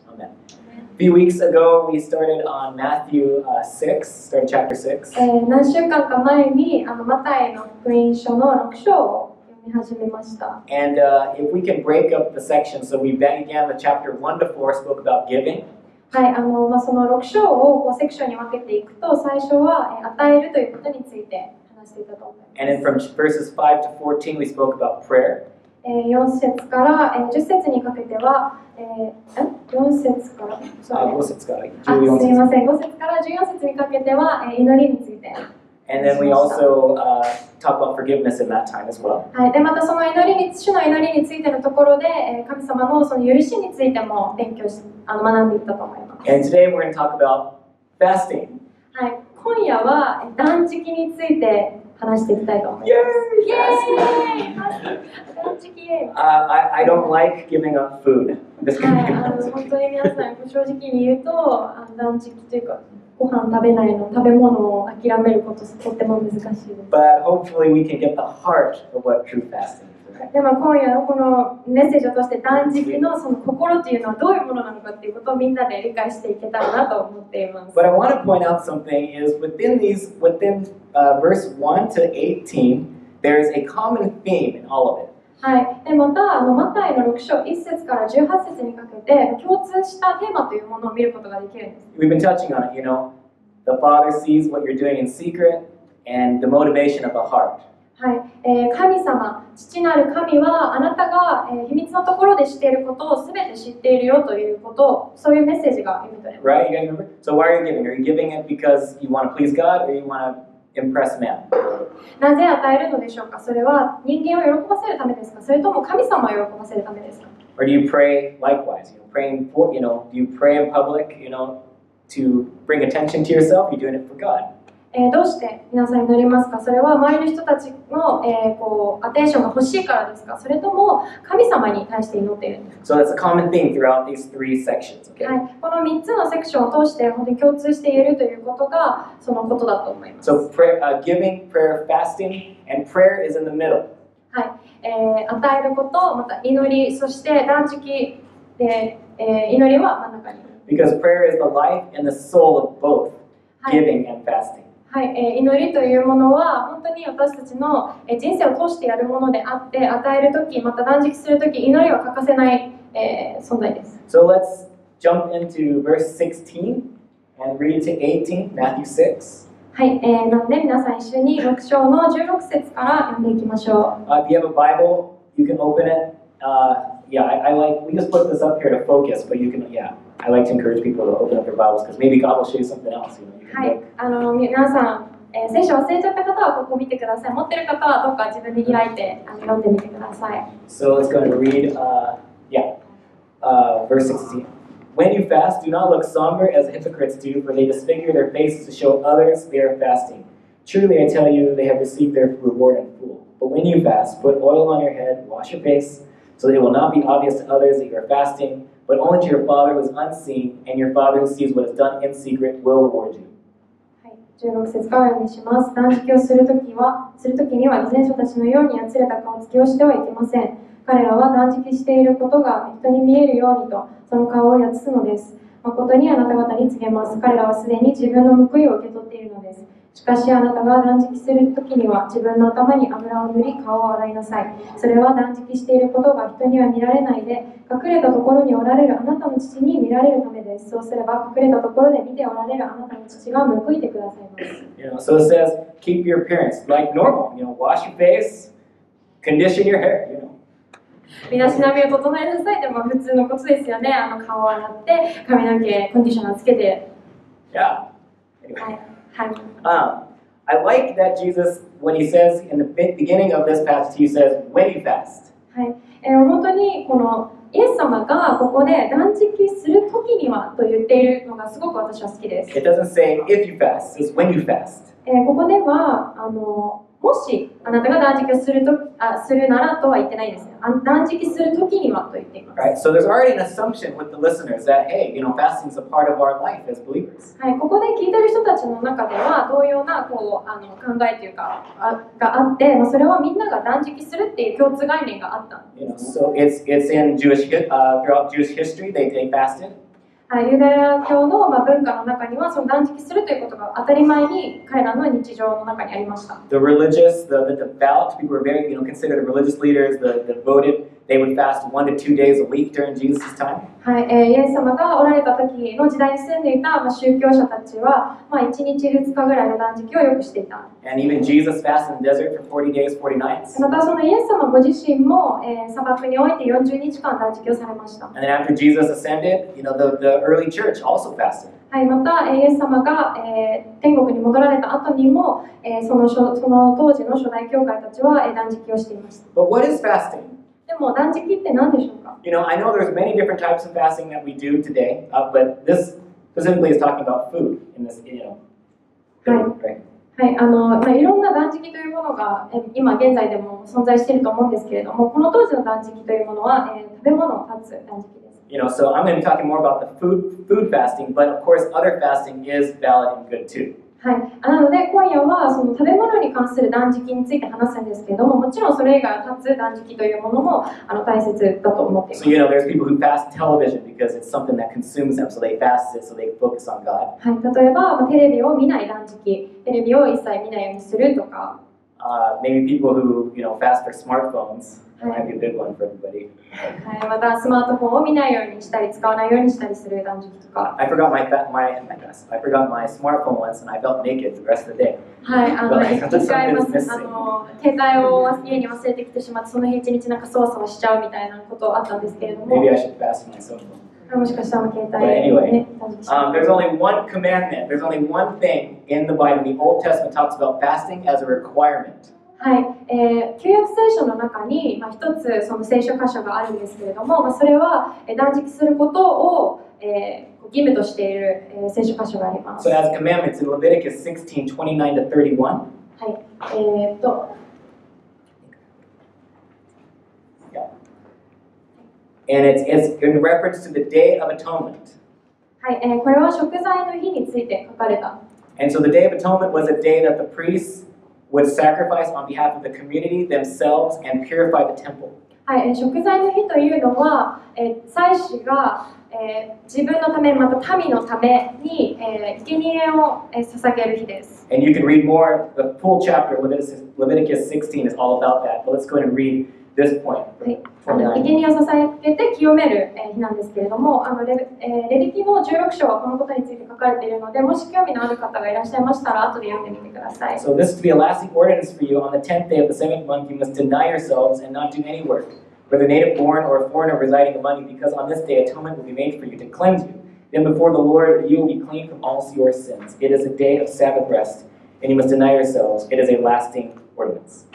Amen. A few weeks ago, we started on Matthew 6, started chapter 6. 何週間か前にマタイの福音書の6章を読み始めました。And if we can break up the section, so we began the chapter 1 to 4 spoke about giving. はい、その6章をこうセクションに分けていくと、最初は与えるということについて話していたと思います。And then from verses 5 to 14, we spoke about prayer. 4節から10節にかけては、4節から、5節から14節。すみません、5節から14節にかけては祈りについて。And then we also talk about forgiveness in that time as well. はい、でまたその主の祈りについてのところで、神様のその許しについても学んでいったと思います。And today we're going to talk about fasting. はい、今夜は断食について話していきたいと思います。イエーイ！断食イエーイ！I don't like giving up food. 本当に皆さん正直に言うと断食というかご飯食べないの食べ物を諦めることとっても難しいです。But hopefully we can get the heart of what true fasting is. でも今夜のこのメッセージを通して断食のその心というのはどういうものなのかっていうことをみんなで理解していけたらなと思っています。But I want to point out something is within verse 1 to 18, there is a common theme in all of it. はい、でまたマタイの6章1節から18節にかけて共通したテーマというものを見ることができるんです。We've been touching on it, you know, the Father sees what you're doing in secret and the motivation of the heart. はい、神様、父なる神はあなたが、秘密のところでしていることをすべて知っているよということを、そういうメッセージが読み取れます。Right? You guys remember? So why are you giving? Are you giving it because you want to please God or you want to impress man? なぜ与えるのでしょうか。それは人間を喜ばせるためですか。それとも神様を喜ばせるためですか。Or do you pray likewise? Praying for, do you pray in public, to bring attention to yourself? You're doing it for God. どうして皆さん祈りますか。それは周りの人たちの、アテンションが欲しいからですか。それとも神様に対して祈っているんですか。So that's a common theme throughout these three sections. Okay? はい、この3つのセクションを通して本当に共通しているということがそのことだと思います。So giving, prayer, fasting, and prayer is in the middle. はい、与えること、また祈り、そして断食で、祈りは真ん中に。Because prayer is the life and the soul of both giving and fasting. はい、祈りというものは本当に私たちの人生を通してやるものであって、与えるとき、また断食するとき、祈りは欠かせない、存在です。So let's jump into verse 16 and read to 18, Matthew 6. はい、なので皆さん一緒に6章の16節から読んでいきましょう。If you have a Bible, you can open it. We just put this up here to focus, but you can, I like to encourage people to open up their Bibles because maybe God will show you something else. はい、皆さん、聖書忘れちゃった方はここ見てください。持ってる方はどうか自分で開いて読んでみてください。So let's go and read, verse 16. When you fast, do not look somber as the hypocrites do, for they disfigure their faces to show others they are fasting. Truly, I tell you, they have received their reward in full. But when you fast, put oil on your head, wash your face, so that it will not be obvious to others that you are fasting, but only to your Father who is unseen, and your Father who sees what is done in secret will reward you. 16節からお読みします。断食をするときには、偽善者たちのようにやつれた顔つきをしてはいけません。彼らは断食していることが人に見えるようにと、その顔をやつすのです。誠にあなた方に告げます。彼らはすでに自分の報いを受け取っているのです。しかしあなたが断食するときには自分の頭に油を塗り顔を洗いなさい。それは断食していることが人には見られないで、隠れたところにおられるあなたの父に見られるためです。そうすれば隠れたところで見ておられるあなたの父が報いてくださいます。So it says, keep your appearance like normal. Wash your face, condition your hair. 身だしなみを整えなさい。でも普通のことですよね。顔を洗って髪の毛コンディショナーつけて。Yeah. I like that Jesus, when he says in the beginning of this passage, he says, when you fast. はい、本当にこのイエス様がここで断食するときにはと言っているのがすごく私は好きです。It doesn't say if you fast, it says when you fast. ここではもしあなたが断食をするならとは言ってないですね。断食するときにはと言っています。Right, so there's already an assumption with the listeners that, hey, fasting is a part of our life as believers. はい、ここで聞いている人たちの中では同様な考えというかがあって、それはみんなが断食するっていう共通概念があったんです。So it's in throughout Jewish history they fasted. ユダヤ教の文化の中にはその断食するということが当たり前に彼らの日常の中にありました。The religious, the devout people were very, considered the religious leaders, the devoted. They would fast 1 to 2 days a week during Jesus' time. イエス様がおられた時の時代に住んでいた宗教者たちは1日2日ぐらいの断食をよくしていた。And even Jesus fasted in the desert for 40 days, 40 nights. またそのイエス様ご自身も砂漠において40日間断食をされました。And then after Jesus ascended, the early church also fasted. またイエス様が天国に戻られた後にもその当時の初代教会たちは断食をしていました。But what is fasting? でも断食って何でしょうか？ I know there's many different types of fasting that we do today, but this specifically is talking about food in this, right? いろんな断食というものが今現在でも存在していると思うんですけれども、この当時の断食というものは食べ物を断つ断食です。So I'm going to be talking more about the food fasting, but of course other fasting is valid and good too. なので今夜はその食べ物に関する断食について話すんですけれども、もちろんそれ以外立つ断食というものも大切だと思っています。So there's people who fast television because it's something that consumes them, so they fast it so they focus on God. 例えばテレビを見ない断食、テレビを一切見ないようにするとか。Maybe people who fast their smartphones. That might be a big one for everybody. またスマートフォンを見ないようにしたり使わないようにしたりする断食とか。I forgot my smartphone once and I felt naked the rest of the day. 一回携帯を家に忘れてきてしまって、その日一日そわそわしちゃうみたいなことあったんですけれども。Maybe I should fast my cell phone. もしかしたら携帯 But anyway, there's only one commandment. There's only one thing in the Bible. The Old Testament talks about fasting as a requirement. 旧約聖書の中に一つその聖書箇所があるんですけれども、それは断食することを義務としている聖書箇所があります。So as commandments in Leviticus 16:29 to 31. And it's in reference to the Day of Atonement. これは食材の日について書かれた。And so the Day of Atonement was a day that the priests would sacrifice on behalf of the community themselves and purify the temple. 食材の日というのは、祭司が自分のため、また民のために生贄を捧げる日です。And you can read more. The full chapter of Leviticus 16 is all about that. But let's go ahead and read this point. 生贄を捧げて清める日なんですけれども、レビ記の16章はこのことについて書かれているので、もし興味のある方がいらっしゃいましたら後で読んでみてください。So this is to be a lasting ordinance for you. On the 10th day of the 7th month, you must deny yourselves and not do any work, whether native born or a foreigner residing among you, because on this day atonement will be made for you to cleanse you. Then before the Lord you will be clean from all your sins. It is a day of Sabbath rest, and you must deny yourselves. It is a lasting ordinance.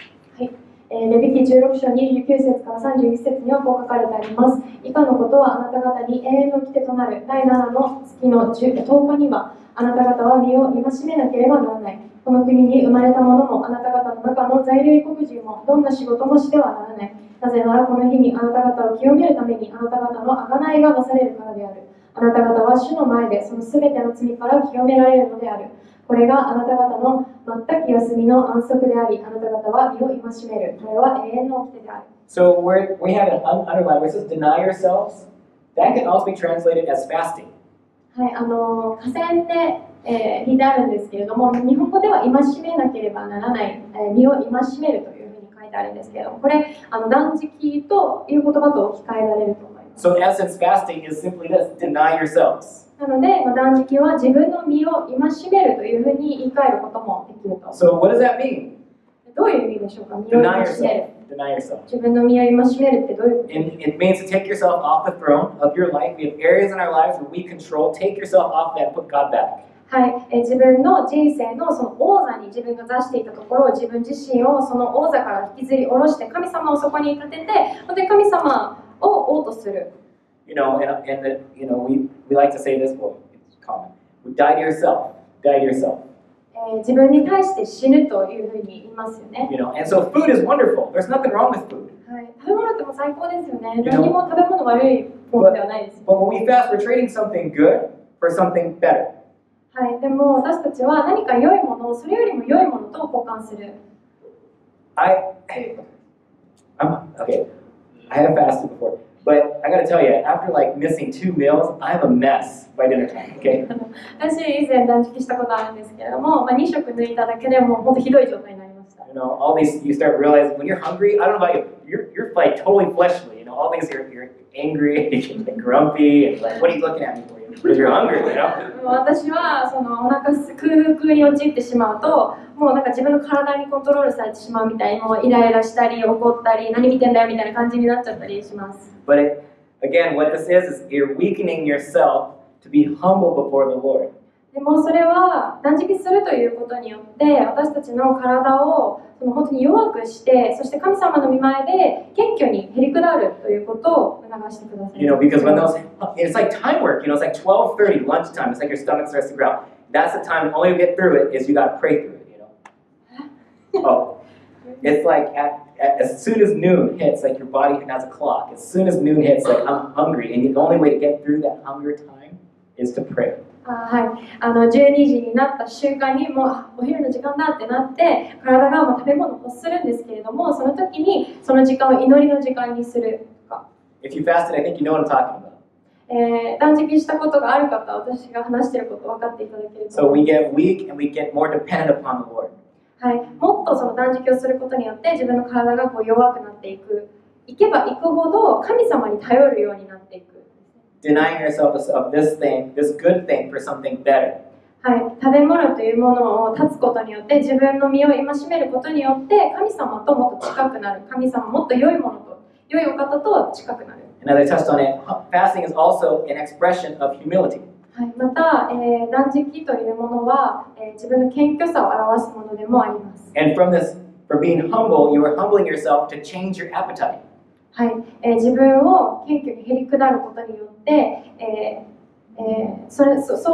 レビ記16章29節から31節にはこう書かれてあります。以下のことはあなた方に永遠の掟となる。第7の月の10日にはあなた方は身を戒めなければならない。この国に生まれた者もあなた方の中の在留異国人もどんな仕事もしてはならない。なぜならこの日にあなた方を清めるためにあなた方の贖いがなされるからである。あなた方は主の前でそのすべての罪から清められるのである。これがあなた方の全く休みの安息であり、あなた方は身を戒める。これは永遠の掟である。So we have an underline where it says deny yourselves. That can also be translated as fasting. 下線で引いてあるんですけれども、日本語では戒めなければならない、身を戒めるというふうに書いてあるんですけれども、これ断食という言葉と置き換えられると思います。So in essence, fasting is simply this: deny yourselves. なので、断食は自分の身を戒めるというふうに言い換えることもできると。So what does that mean? どういう意味でしょうか？身を Deny 戒める。Deny yourself. 自分の身を戒めるってどういうこと？ It means to take yourself off the throne of your life. We have areas in our lives where we control. Take yourself off that and put God back. 自分の人生のその王座に自分が座していたところを自分自身をその王座から引きずり下ろして神様をそこに立てて、本当に神様を王とする。We like to say this quote. It's common. Die to yourself. Die to yourself. 自分に対して死ぬというふうに言いますよね。And so food is wonderful. There's nothing wrong with food. 食べ物っても最高ですよね。何も食べ物悪いものではないです。But when we fast, we're trading something good for something better. でも私たちは何か良いものをそれよりも良いものと交換する。Okay. I have fasted before. But I gotta tell you, after like missing 2 meals, I'm a mess by dinner time, okay? 私、以前断食したことあるんですけれども、2食抜いただけでもう本当ひどい状態になりました。You know, all these, you start realizing when you're hungry, I don't know about you, you're like totally fleshly, you know, all things you're angry, you get like grumpy, and like, what are you looking at me for? Because you're hungry, you know? 私はそのお腹空腹に陥ってしまうと、もうなんか自分の体にコントロールされてしまうみたいに、もうイライラしたり怒ったり、何見てんだよみたいな感じになっちゃったりします。But again, what this is you're weakening yourself to be humble before the Lord. でもそれは断食するということによって私たちの体をその本当に弱くして、そして神様の御前で謙虚にへりくだるということを促してください。You know, because when those, it's like time work, you know, it's like 12:30 lunchtime, it's like your stomach starts to growl. That's the time, the only way to get through it is you gotta pray through it, you know? Oh, it's like as soon as noon hits, like your body has a clock. As soon as noon hits, like I'm hungry, and the only way to get through that hunger time is to pray. はい、12時になった瞬間にもうお昼の時間だってなって体が食べ物を欲するんですけれども、その時にその時間を祈りの時間にするとか。If you fasted, I think you know what I'm talking about. 断食したことがある方は私が話していることを分かっていただけると So 思い we ます。 get weak and we get more dependent upon the Lord. はい、もっとその断食をすることによって自分の体が弱くなっていけばいくほど神様に頼るようになっていく。Denying yourself of this thing, this good thing for something better. はい、食べ物というものを断つことによって自分の身を戒めることによって神様ともっと近くなる。神様もっと良いものと良いお方と近くなる。And as I touched on it, fasting is also an expression of humility. はい、また、断食というものは、自分の謙虚さを表すものでもあります。And from being humble, you are humbling yourself to change your appetite. はい、自分を謙虚にへりくだることによって、そ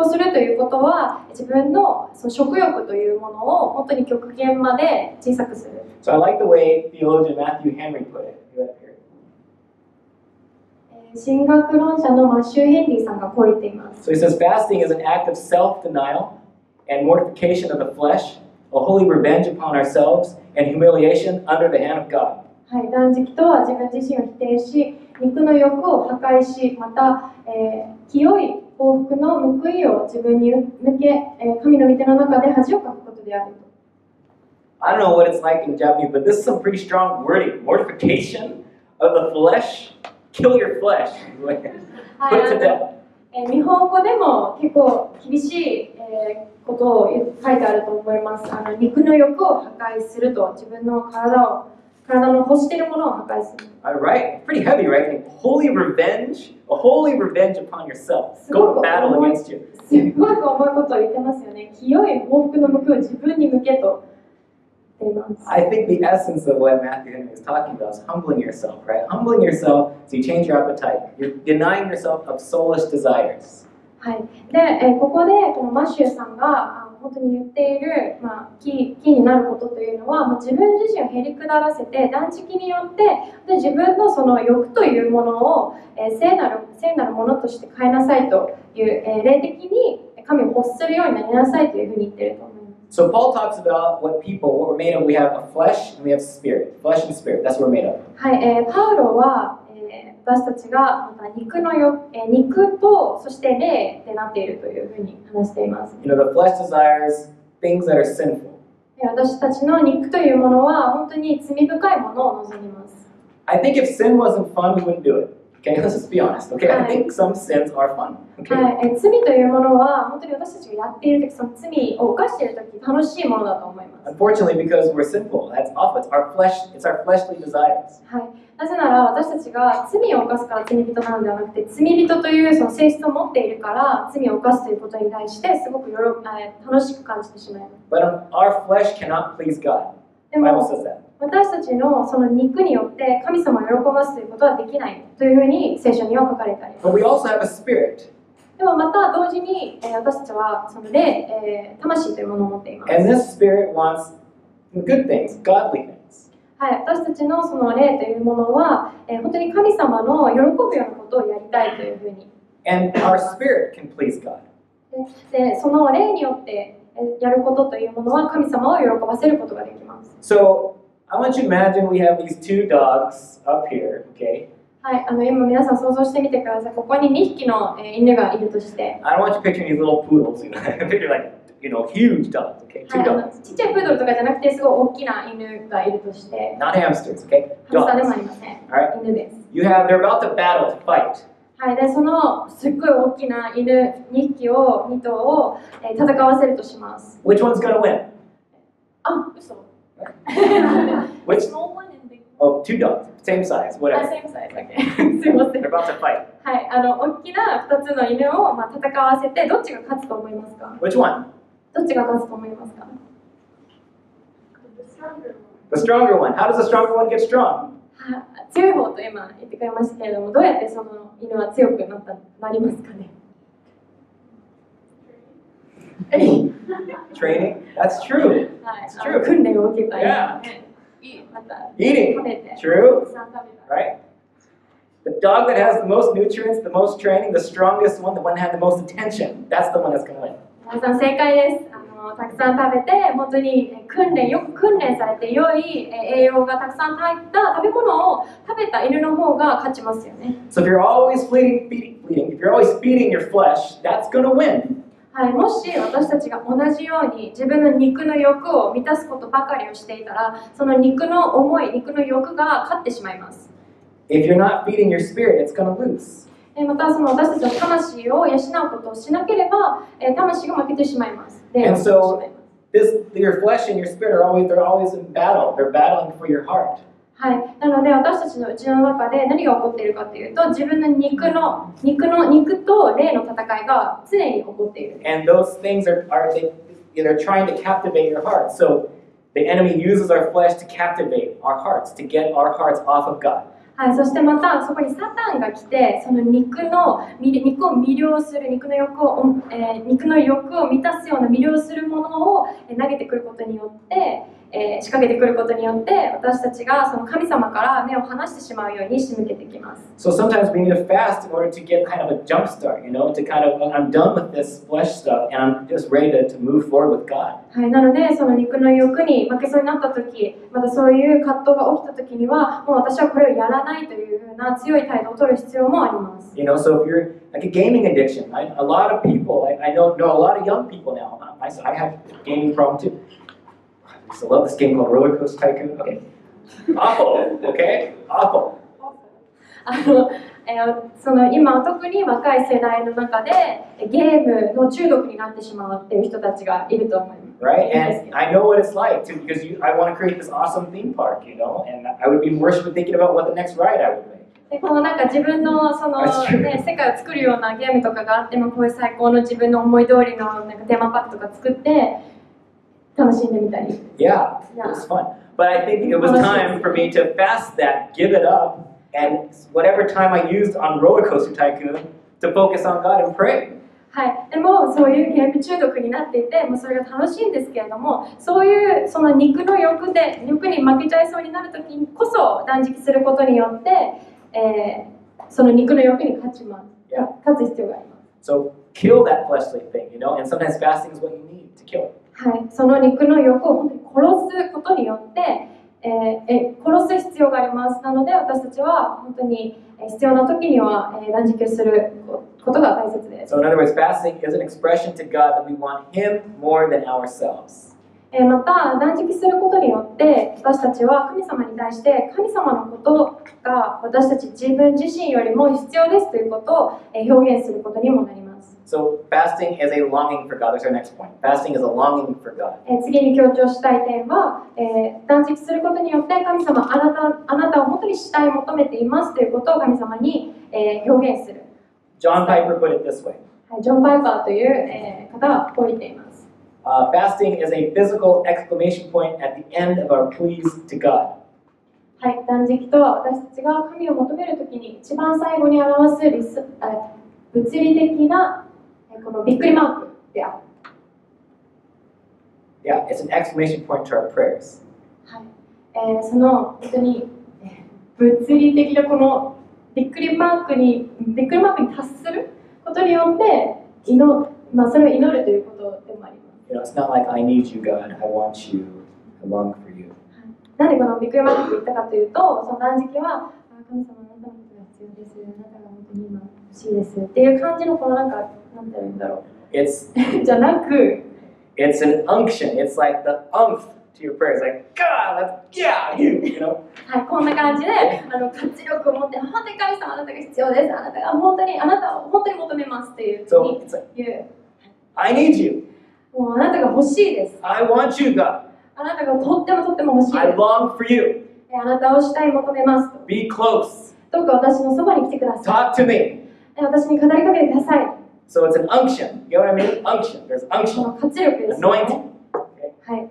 うするということは自分のその食欲というものを本当に極限まで小さくする。So I like the way theologian Matthew Henry put it. 神学論者のマシュー・ヘンリーさんがこう言っています。So he says fasting is an act of self-denial and mortification of the flesh, a holy revenge upon ourselves, and humiliation under the hand of God. はい、断食とは自分自身を否定し、肉の欲を破壊し、また、清い報復の報いを自分に向け、神の御手の中で恥をかくことであると。I don't know what it's like in Japanese, but this is some pretty strong wording. Mortification of the flesh, kill your flesh, put it to death. 日本語でも結構厳しい、ことを書いてあると思います。肉の欲を破壊すると、自分の体の欲しているものを破壊する。Right? Pretty heavy, right? A holy revenge upon yourself. Go to battle against you. すごく重いことを言ってますよね。清い報復の報いを自分に向けと言っています。I think the essence of what Matthew Henry is talking about is humbling yourself, right? Humbling yourself so you change your appetite. You're denying yourself of soulish desires. はい。で、ここでこのマシューさんが本当に言っている、キーになることというのは、もう自分自身をへりくだらせて断食によってで自分のその欲というものを、聖なるものとして変えなさいという、霊的に神を欲するようになりなさいというふうに言っていると思います。So Paul talks about what we're made of. We have a flesh and we have spirit. Flesh and spirit. That's what we're made of. はい、パウロは、私たちが肉とそして霊でなっているというふうに話しています。You know, the flesh desires things that are sinful. 私たちの肉というものは本当に罪深いものを望みます。I think if sin wasn't fun, we wouldn't do it. Okay, let's just be honest. Okay, I think some sins are fun. Okay. はい、罪というものは本当に私たちがやっている時、その罪を犯している時楽しいものだと思います。Unfortunately, because we're sinful, that's awful. It's our fleshly desires. はい、なぜなら私たちが罪を犯すから罪人なのではなくて、罪人というその性質を持っているから罪を犯すということに対してすごく楽しく感じてしまいます。But our flesh cannot please God. で The Bible も says that. 私たちのその肉によって神様を喜ばすということはできないというふうに聖書には書かれてあります。But we also have a spirit. でもまた同時に私たちはその魂というものを持っています。And this spirit wants good things, godly things. はい、私たちのその霊というものは、本当に神様の喜ぶようなことをやりたいというふうに。And our spirit can please God. で、その霊によってやることというものは神様を喜ばせることができます。So I want you to imagine we have these two dogs up here, okay? はい、今皆さん想像してみてください。ここに2匹の犬がいるとして。I don't want you picturing these little poodles, picture like, huge dogs, okay? は Two い、 dogs. ちっちゃいプードルとかじゃなくて、すごい大きな犬がいるとして。Not hamsters, okay? ハムスターで Dogs. もありません。Alright? 犬です。They're about to battle, to fight. はい、でそのすっごい大きな犬2頭を戦わせるとします。Which one's gonna win? あ、嘘。Which? Small one and big Oh, two dogs, same size, whatever. same size, okay. すいません。 They're about to fight. はい、大きな2つの犬を、戦わせて、どっちが勝つと思いますか？ Which one? どっちが勝つと思いますか？ The stronger one. How does the stronger one get strong? 強い方と今言ってくれましたけれども、どうやってその犬は強くなりますかね？ Training? That's true. はい、 It's true. 訓練を受けた犬 Yeah. ね。また Eating. 食べて、 True. たくさん食べた。 Right? The dog that has the most nutrients, the most training, the strongest one, the one that had the most attention, that's the one that's going to win. 皆さん正解です。たくさん食べて、本当によく訓練されて良い栄養がたくさん入った食べ物を食べた犬の方が勝ちますよね。So if you're always if you're always feeding your flesh, that's going to win. はい、もし私たちが同じように自分の肉の欲を満たすことばかりをしていたら、その肉の思い、肉の欲が勝ってしまいます。If you're not feeding your spirit, it's going to lose. またその私たちの魂を養うことをしなければ、魂が負けてしまいます。And so your flesh and your spirit are always in battle. They're battling for your heart. はい、なので私たちのうちの中で何が起こっているかというと、自分の肉と霊の戦いが常に起こっている。And those things they're trying to captivate your heart. So the enemy uses our flesh to captivate our hearts, to get our hearts off of God. はい、そしてまたそこにサタンが来て、その肉を魅了する、肉の欲を満たすような魅了するものを投げてくることによって、仕掛けてくることによって、私たちがその神様から目を離してしまうように仕向けてきます。So sometimes we need to fast in order to get kind of a jump start, to kind of, I'm done with this flesh stuff and I'm just ready to move forward with God. はい、なのでその肉の欲に負けそうになった時、またそういう葛藤が起きた時には、もう私はこれをやらないというふうな強い態度を取る必要もあります。So if you're like a gaming addiction, a lot of people, I know a lot of young people now. I have a gaming problem too. I used to love this game called Roller Coaster Tycoon. Okay, awful. Okay, awful. その今特に若い世代の中でゲームの中毒になってしまうっていう人たちがいると思います。Right, and I know what it's like too, because I want to create this awesome theme park, and I would be worshiping thinking about what the next ride I would make. でこうなんか自分のその、ね、世界を作るようなゲームとかがあっても、こういう最高の自分の思い通りのなんかテーマパークとか作って楽しんでみたり。Yeah, it was fun. But I think it was time for me to fast that, give it up, and whatever time I used on Roller Coaster Tycoon to focus on God and pray. はい、でもそういうゲーム中毒になっていて、もうそれが楽しいんですけれども、そういうその肉の欲に負けちゃいそうになるときこそ断食することによって、その肉の欲に勝つ必要があります。So kill that fleshly thing, and sometimes fasting is what you need to kill it. はい、その肉の欲を本当に殺すことによって、殺す必要があります。なので私たちは本当に必要な時には断食をすることが大切です。So in other words, fasting is an expression to God that we want Him more than ourselves. また断食することによって私たちは神様に対して神様のことが私たち自分自身よりも必要ですということを表現することにもなります。So fasting is a longing for God. That's our next point. Fasting is a longing for God. 次に強調したい点は、断食することによって神様あなたを本当に主体求めていますということを神様に、表現する。John Piper put it this way. ジョン・パイパーという、方はこう言っています。Fasting is a physical exclamation point at the end of our pleas to God. はい、断食とは私たちが神を求めるときに一番最後に表す物理的なこのびっくりマークである。Yeah, it's an exclamation point to our prayers. はい、その本当に物理的なこのびっくりマークに達することによってそれを祈るということでもあります。It's not like I need you, God. I want you. I long for you. なんでこのびっくりマークを言ったかというと、その断食は神様のあなたのことが必です。あなたが本当に今欲しいですっていう感じのこのなんかなんて言うんだろう。じゃなく、it's an unction. It's like the umph to your prayer. It's like God, yeah, you know. はい、こんな感じで活力を持って本当に神様あなたが必要です。あなたが本当にあなたを本当に求めますっていうふうに言う。I need you. もうあなたが欲しいです。I want you, God. あなたがとってもとっても欲しいです。I long for you. あなたをしたい求めます。Be close. どうか私のそばに来てください。Talk to me. 私に語りかけてください。So it's an unction. You know what I mean? Unction. There's こ unction. の活力ですね。Anointing. Okay. はい。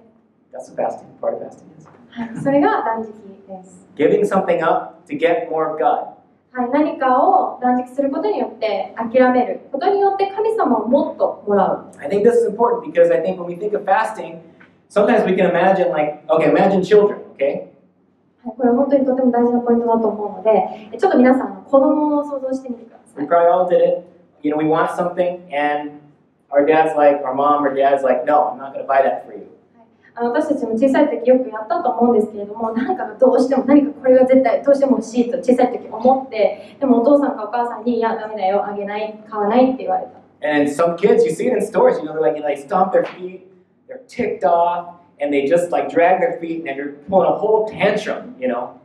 That's what fasting. Part of fasting is. はい、それが断食です。Giving something up to get more of God. はい、何かを断食することによって諦めることによって神様をもっともらう。I think this is important because I think when we think of fasting, sometimes we can imagine like, okay, imagine children, okay? はい、これは本当にとても大事なポイントだと思うので、ちょっと皆さん子供を想像してみてください。We probably all did it. You know, we want something and our dad's like, our mom or dad's like, no, I'm not going to buy that for you. 私たちも小さい時よくやったと思うんですけれども、何かどうしても何かこれが絶対どうしても欲しいと小さい時思って、でもお父さんかお母さんにいやダメだよあげない買わないって言われた。And some kids, you see it in stores, you know, they're like, you know, they stomp their feet, they're ticked off, and they just like drag their feet and they're pulling a whole tantrum, you know.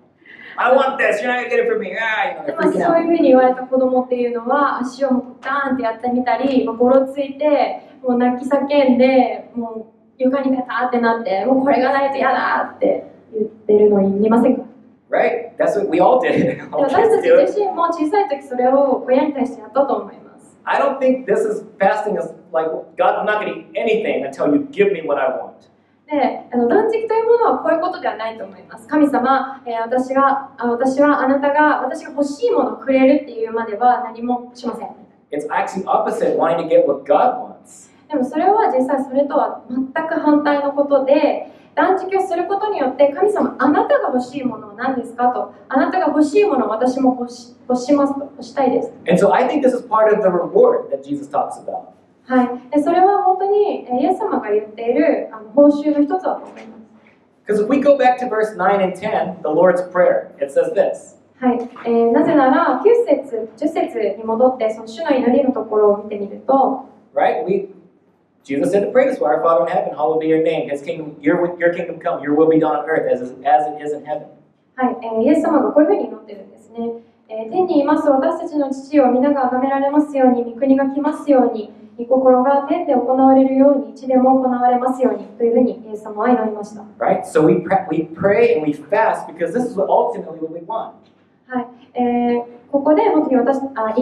I want this, you're not going to get it for me. Ah, you know, で they're まあ、freaking そういう out. ふうに言われた子供っていうのは足をガーンってやってみたり、ゴロついてもう泣き叫んでもう床にペタってなってもうこれがないと嫌だって言ってるのに見ませんか？ Right? That's what we all did. All 私 kids たち do it. 自身も小さい時それを親に対してやったと思います。 I don't think this is fasting is like, God, I'm not going to eat anything until you give me what I want. で断食というものはこういうことではないと思います。神様、私はあなたが私が欲しいものをくれるっていうまでは何もしません。 It's actually opposite, wanting to get what God wants. でもそれは実際それとは全く反対のことで、断食をすることによって神様あなたが欲しいものは何ですかと、あなたが欲しいものを私も欲しますと、欲したいです。 And so I think this is part of the reward that Jesus talks about. はい、でそれは本当にイエス様が言っている報酬の一つだと思います。 Because if we go back to verse 9 and 10, the Lord's Prayer, it says this. はい、なぜなら9節、10節に戻ってその主の祈りのところを見てみると、 Right? Jesus said to pray this way, Our Father in heaven, hallowed be your name. His kingdom, your kingdom come, your will be done on earth as it is in heaven. はい、イエス様がこういうふうに祈ってるんですね。天にいます私たちの父を皆が崇められますように、御国が来ますように、御心が天で行われるように地でも行われますようにというふうにイエス様は祈りました。 Right? So we pray and we fast because this is ultimately what we want. はい、ここで本当に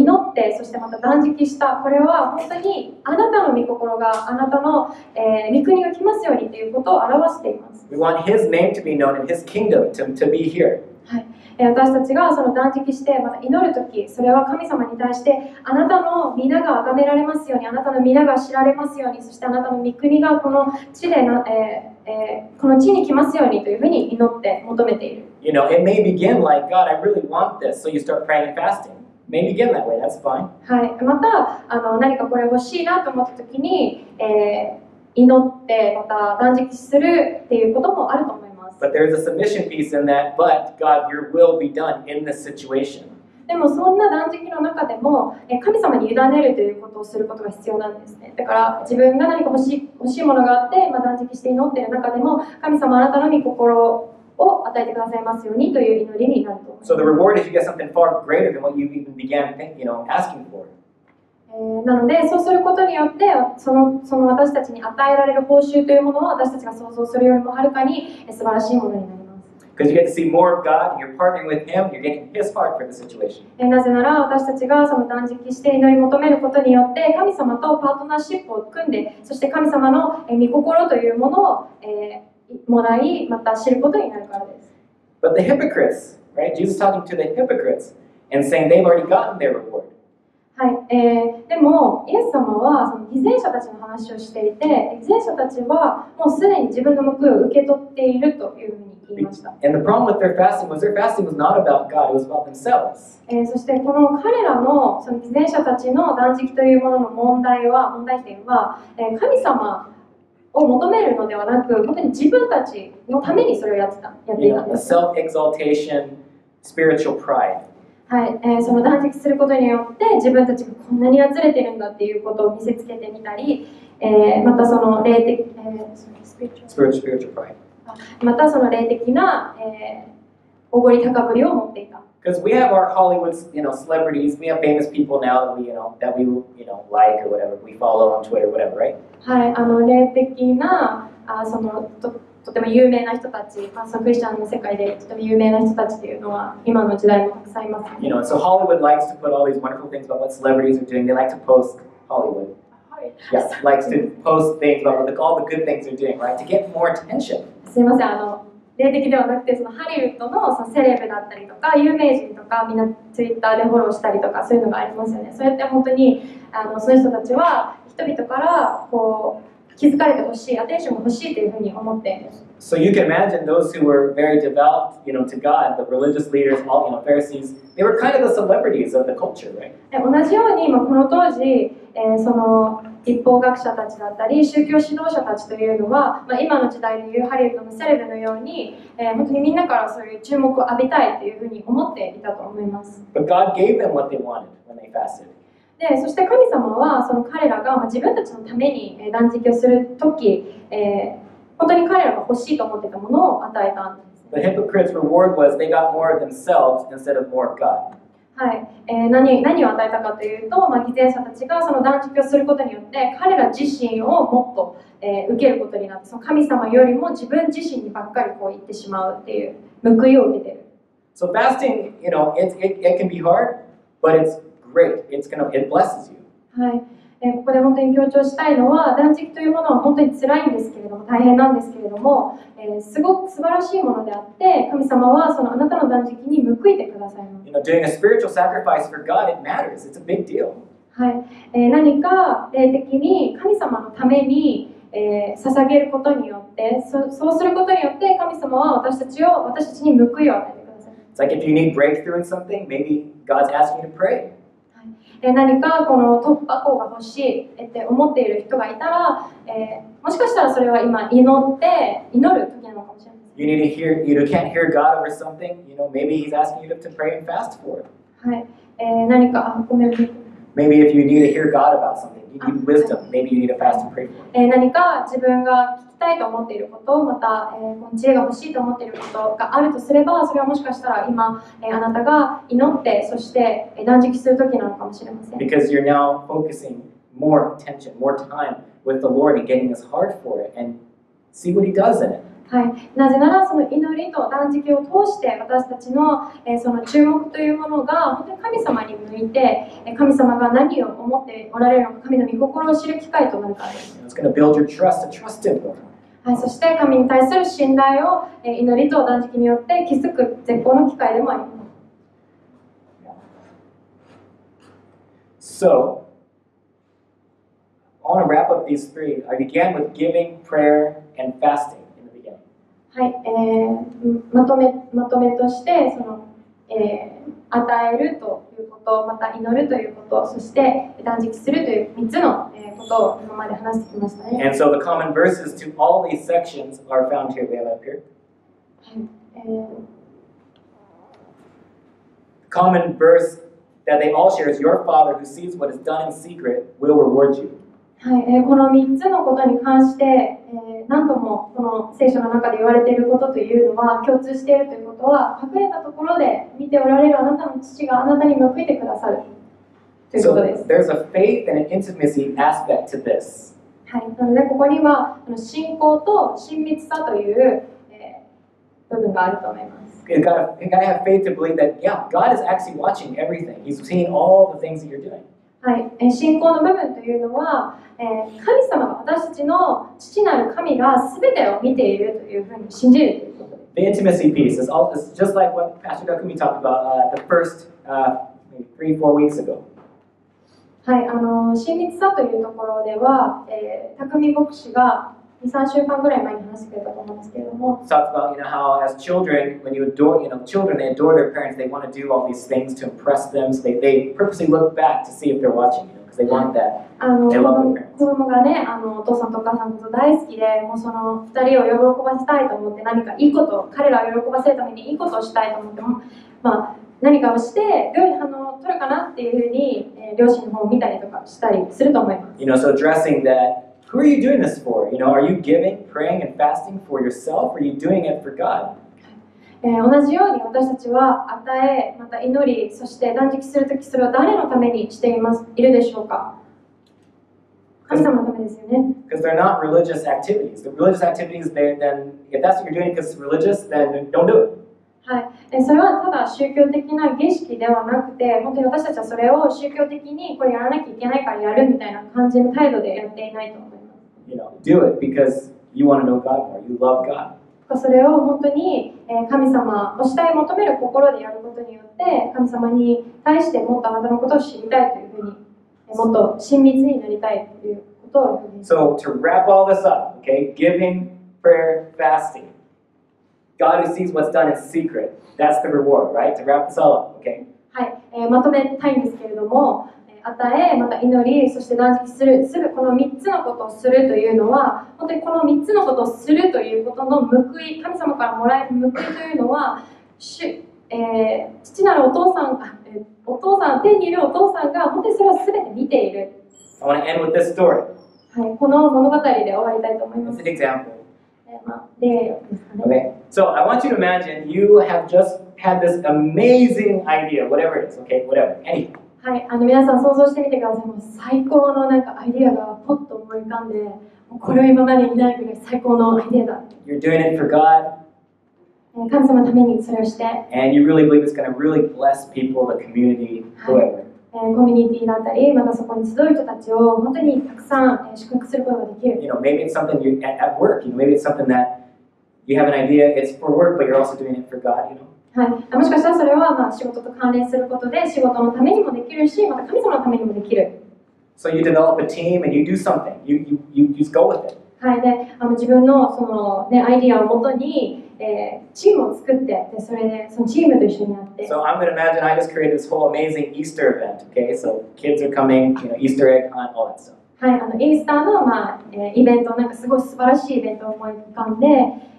祈ってそしてまた断食した、これは本当にあなたの御心があなたの、御国が来ますようにということを表しています。 We want His name to be known and His kingdom to be here. はい、私たちがその断食してまた祈るとき、それは神様に対してあなたの皆が崇められますように、あなたの皆が知られますように、そしてあなたの御国がこの地でこの地に来ますようにというふうに祈って求めている。You know, it may begin like, God, I really want this, so you start praying and fasting. It may begin that way, that's fine. はい、また何かこれ欲しいなと思ったときに、祈ってまた断食するっていうこともあると思います。 But there's a submission piece in that, but God, your will be done in this situation. でもそんな断食の中でも神様に委ねるということをすることが必要なんですね。だから自分が何か欲しいものがあって、断食して祈っている中でも神様あなたの御心を与えてくださいますようにという祈りになると思います。 So the reward is you get something far greater than what you even began, asking for. なのでそうすることによってその私たちに与えられる報酬というものは私たちが想像するよりもはるかに素晴らしいものになります。 Because you get to see more of God, and you're partnering with Him, you're getting His heart for the situation. なぜなら私たちがその断食して祈り求めることによって神様とパートナーシップを組んで、そして神様の御心というものをもらい、また知ることになるからです。 But the hypocrites, right? Jesus talking to the hypocrites and saying they've already gotten their reward. はい、でもイエス様はその偽善者たちの話をしていて、偽善者たちはもうすでに自分の報いを受け取っているというふうに言いました。 And the problem with their fasting was not about God, it was about themselves. そしてこの彼らのその偽善者たちの断食というものの問題点は、神様を求めるのではなく、本当に自分たちのためにそれをやっていたんです。 Self-exaltation, spiritual pride. はい、その断食することによって自分たちがこんなにやつれてるんだっていうことを見せつけてみたり、またその霊的、spiritual pride. またその霊的な、おごり高ぶりを持っていた。Because we have our Hollywood, celebrities. We have famous people now that we like or whatever. We follow on Twitter, whatever, right? はい、霊的なとても有名な人たち、そのクリスチャンの世界でとても有名な人たちっていうのは今の時代もたくさんいます、ね。So Hollywood likes to put all these wonderful things about what celebrities are doing. They like to post Hollywood. Yes, likes to post things about all the good things they're doing, right? To get more attention. すいません、霊的ではなくてそのハリウッドのそのセレブだったりとか有名人とかみんなツイッターでフォローしたりとかそういうのがありますよね。そうやって本当にそういう人たちは人々からこう気づかれてほしい、アテンションが欲しいというふうに思っています。So you can imagine those who were very devout, to God, the religious leaders, all Pharisees, they were kind of the celebrities of the culture, right? 同じように、この当時、その立法学者たちだったり宗教指導者たちというのは、今の時代でいうハリウッドのセレブのように、本当にみんなからそういう注目を浴びたいというふうに思っていたと思います。But God gave them what they wanted when they fasted. でそして神様はその彼らが自分たちのために断食をするとき、本当に彼らが欲しいと思っていたものを与えたんです。The hypocrites' reward was they got more of themselves instead of more of God. はい、何を与えたかというと、偽善者たちがその断食をすることによって彼ら自身をもっと、受けることになって、その神様よりも自分自身にばっかりこう言ってしまうっていう報いを受けている。So fasting, it can be hard, but it's great. It blesses you. はい、ここで本当に強調したいのは、断食というものは本当に辛いんですけれども、大変なんですけれども、すごく素晴らしいものであって、神様はそのあなたの断食に報いてくださいます。Doing a spiritual sacrifice for God, it matters. It's a big deal. はい、何か霊的に神様のために、捧げることによって、そうすることによって神様は私たちに報いを与えてください。It's like if you need breakthrough in something, maybe God's asking you to pray. 何かこの突破口が欲しいって思っている人がいたら、もしかしたらそれは今祈る時なのかもしれない。You can't hear God over something, maybe He's asking you to pray and fast for it. はい、何かごめんなさい。Maybe if you need to hear God about something, you need wisdom, maybe you need to fast and pray for it. 何か自分が聞きたいと思っていること、また、知恵が欲しいと思っていることがあるとすれば、それはもしかしたら今、あなたが祈って、そして断食する時なのかもしれません。Because you're now focusing more attention, more time with the Lord and getting His heart for it and see what He does in it. はい、なぜならその祈りと断食を通して私たちの、その注目というものが本当に神様に向いて、神様が何を思っておられるのか、神の御心を知る機会となるからです。It's going to build your trust, to trust Him more. はい、そして神に対する信頼を祈りと断食によって築く絶好の機会でもあります。So, I want to wrap up these three. I began with giving, prayer, and fasting. はい、まとめとしてその、与えるということ、また祈るということ、そして断食するという3つのことを今まで話してきましたね。And so the common verses to all these sections are found here. We have up here. はい、common verse that they all share is your Father who sees what is done in secret will reward you. はい、この3つのことに関して、何度もこの聖書の中で言われていることというのは共通しているということは、隠れたところで見ておられるあなたの父があなたに報いてくださるということです。So there's a faith and an intimacy aspect to this. はい、なのでここには信仰と親密さという、部分があると思います。You gotta have faith to believe that, yeah, God is actually watching everything. He's seeing all the things that you're doing. はい、信仰の部分というのは、神様が私たちの父なる神が全てを見ているというふうに信じるということです。The intimacy piece is just like what Pastor Dakumi talked about the first 3-4 weeks ago. はい、親密さというところでは、匠牧師が2、3週間ぐらい前に話してくれたと思うんですけれども。Talked about how as children, when you adore, children they adore their parents, they want to do all these things to impress them. So they purposely look back to see if they're watching, because they want that. They love their parents. 子供がね、お父さんとお母さんのこと大好きで、もうその2人を喜ばせたいと思って、何かいいこと、彼らを喜ばせるためにいいことをしたいと思っても、何かをして良い反応を取るかなっていうふうに、両親の方を見たりとかしたりすると思います。So addressing that, who are you doing this for? Are you giving, praying, and fasting for yourself, or are you doing it for God? 同じように私たちは与え、また祈り、そして断食するときそれを誰のためにしているでしょうか？神様のためですよね。Because they're not religious activities. The religious activities, then if that's what you're doing because it's religious, then don't do it. はい、それはただ宗教的な儀式ではなくて、本当に私たちはそれを宗教的にこれやらなきゃいけないからやるみたいな感じの態度でやっていないと思います。Do it because you want to know God more. You love God. それを本当に神様を主体求める心でやることによって神様に対してもっとあなたのことを知りたいというふうにもっと親密になりたいということを表現します。So to wrap all this up, okay, giving, prayer, fasting. God who sees what's done in secret. That's the reward, right? To wrap this all up, okay? はい、まとめたいんですけれども、与え、また祈り、そして断食する、この3つのことをするというのは、本当にこの3つのことをするということの報い、神様からもらえる報いというのは、父なるお父さん、天にいるお父さんが本当にそれを全て見ている。I want to end with this story. はい、この物語で終わりたいと思います。It's an example. 例ですかね。Okay, so I want you to imagine you have just had this amazing idea, whatever it is, okay, whatever, anything. はい、皆さん想像してみてください。もう最高のなんかアイディアがポッと思い浮かんで、もうこれを今までにないぐらい最高のアイディアだ。You're doing it for God. 神様のためにそれをして。And you really believe it's going to really bless people, the community, whoever. コミュニティだったり、またそこに集う人たちを本当にたくさん祝福することができる。Maybe it's something at work. Maybe it's something that you have an idea. It's for work, but you're also doing it for God. はい、もしかしたらそれは仕事と関連することで仕事のためにもできるし、また神様のためにもできる。So you develop a team and you do something. You just go with it. はい、で自分のその、アイディアをもとに、チームを作って、でそれでそのチームと一緒にやって。So I'm going to imagine I just created this whole amazing Easter event. Okay, so kids are coming, Easter egg hunt, all that stuff. はい、イースターの、イベント、なんかすごい素晴らしいイベントを思い浮かんで。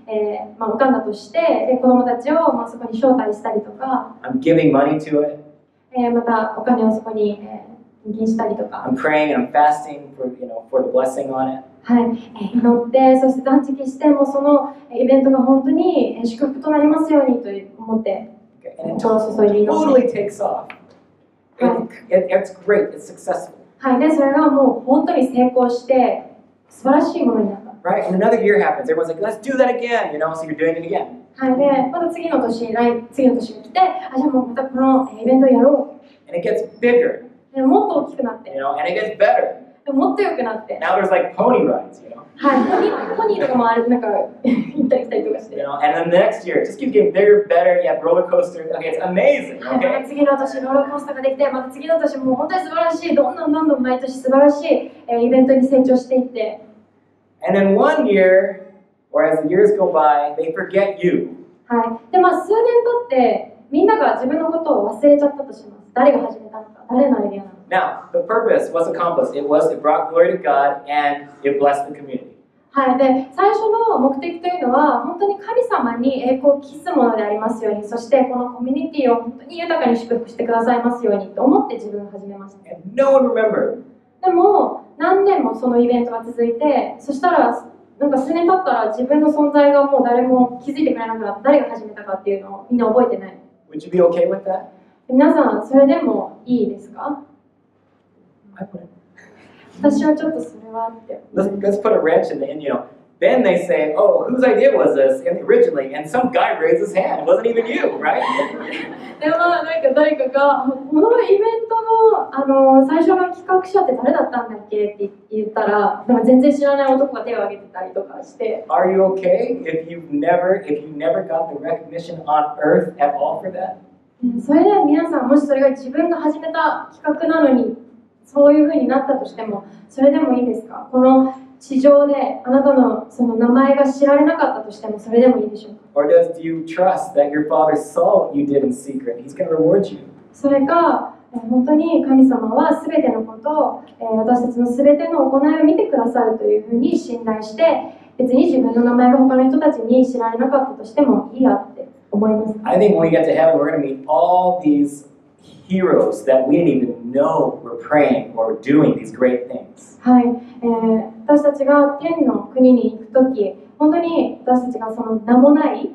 浮かんだとして、で子供たちを、そこに招待したりとか、I'm giving money to it. またお金をそこに、献金したりとか、I'm praying and I'm fasting for the blessing on it. はい、祈って、そして断食して、もうそのイベントが本当に祝福となりますようにと思って、心を注いで祈って。Totally takes off. It's great. It's successful. はい、でそれがもう本当に成功して素晴らしいものになった。Right, and another year happens. Everyone's like, let's do that again, so you're doing it again. はい、でまた次の年が来て、じゃあもうまたこのイベントをやろう。And it gets bigger. でもっと大きくなって。And it gets better. でもっと良くなって。Now there's like pony rides, はい、ポニーとかもなんか行ったり来たりとかして。And then the next year, it just keeps getting bigger, better. You have roller coasters. Okay, it's amazing. Okay. 次の年ローラーコースターができて、また次の年もう本当に素晴らしい、どんどん毎年素晴らしいイベントに成長していって。And then one year, or as the years go by, they forget you. はい。で、数年経って、みんなが自分のことを忘れちゃったとします。誰が始めたのか、誰のアイデアなのか。Now, the purpose was accomplished. It brought glory to God and it blessed the community. はい。で、最初の目的というのは、本当に神様に栄光を期すものでありますように、そしてこのコミュニティを本当に豊かに祝福してくださいますようにと思って自分を始めました。And no one remembered. でも何年もそのイベントが続いて、そしたらなんか数年経ったら自分の存在がもう誰も気づいてくれなくなって、誰が始めたかっていうのをみんな覚えてない。Would you be okay with that? 皆さんそれでもいいですか？ I wouldn't. 私はちょっとそれはって。Let's put a wrench in Then they say, oh, whose idea was this originally? And some guy raised his hand. It wasn't even you, right? でもなんか誰かがこのイベントの最初の企画者って誰だったんだっけって言ったら、でも全然知らない男が手を挙げてたりとかして。Are you okay if you never got the recognition on earth at all for that? それで皆さんもしそれが自分が始めた企画なのにそういう風になったとしても、それでもいいですか？この地上であなたのその名前が知られなかったとしてもそれでもいいでしょうか？ Or do you trust that your father saw what you did in secret? He's going to reward you. それか本当に神様はすべてのことを私たちのすべての行いを見てくださるというふうに信頼して、別に自分の名前が他の人たちに知られなかったとしてもいいやって。思います。I think when we get to heaven, we're going to meet all these heroes that we didn't even know were praying or doing these great things. はい、私たちが天の国に行くとき、本当に私たちがその名もない、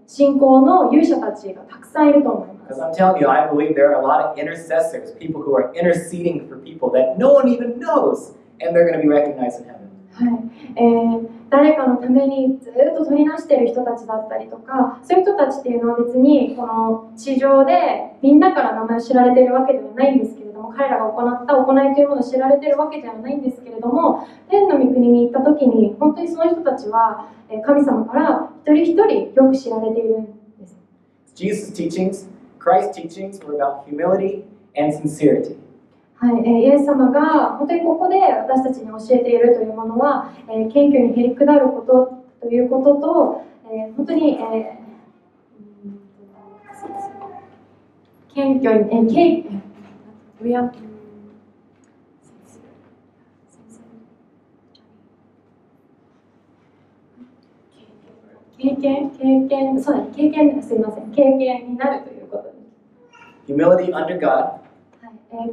信仰の勇者たちがたくさんいると思います。Because I'm telling you, I believe there are a lot of intercessors, people who are interceding for people that no one even knows, and they're going to be recognized in heaven. はい、誰かのためにずっと取りなしている人たちだったりとか、そういう人たちっていうのは別にこの地上でみんなから名前を知られているわけではないんですけれども、彼らが行った行いというものを知られているわけではないんですけれども、天の御国に行った時に本当にその人たちは神様から一人一人よく知られているんです。Jesus' teachings, Christ's teachings were about humility and sincerity. はい、イエス様が本当にここで私たちに教えているというものは、謙虚にへりくだることということと、本当に、謙虚に、経験、すみません、経験になるということです。Humility under God.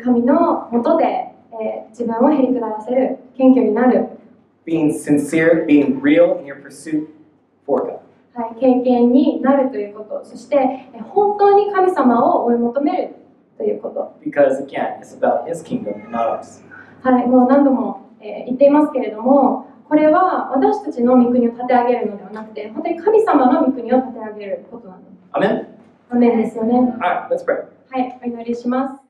神の下で、自分をへりくだらせる、謙虚になる。Being sincere, being real in your pursuit for God. はい、経験になるということ、そして本当に神様を追い求めるということ。Because again, it's about His kingdom and not ours. はい、もう何度も、言っていますけれども、これは私たちの御国を立て上げるのではなくて、本当に神様の御国を立て上げることなんです。Amen? アメンですよね。All right, let's pray. はい、お祈りします。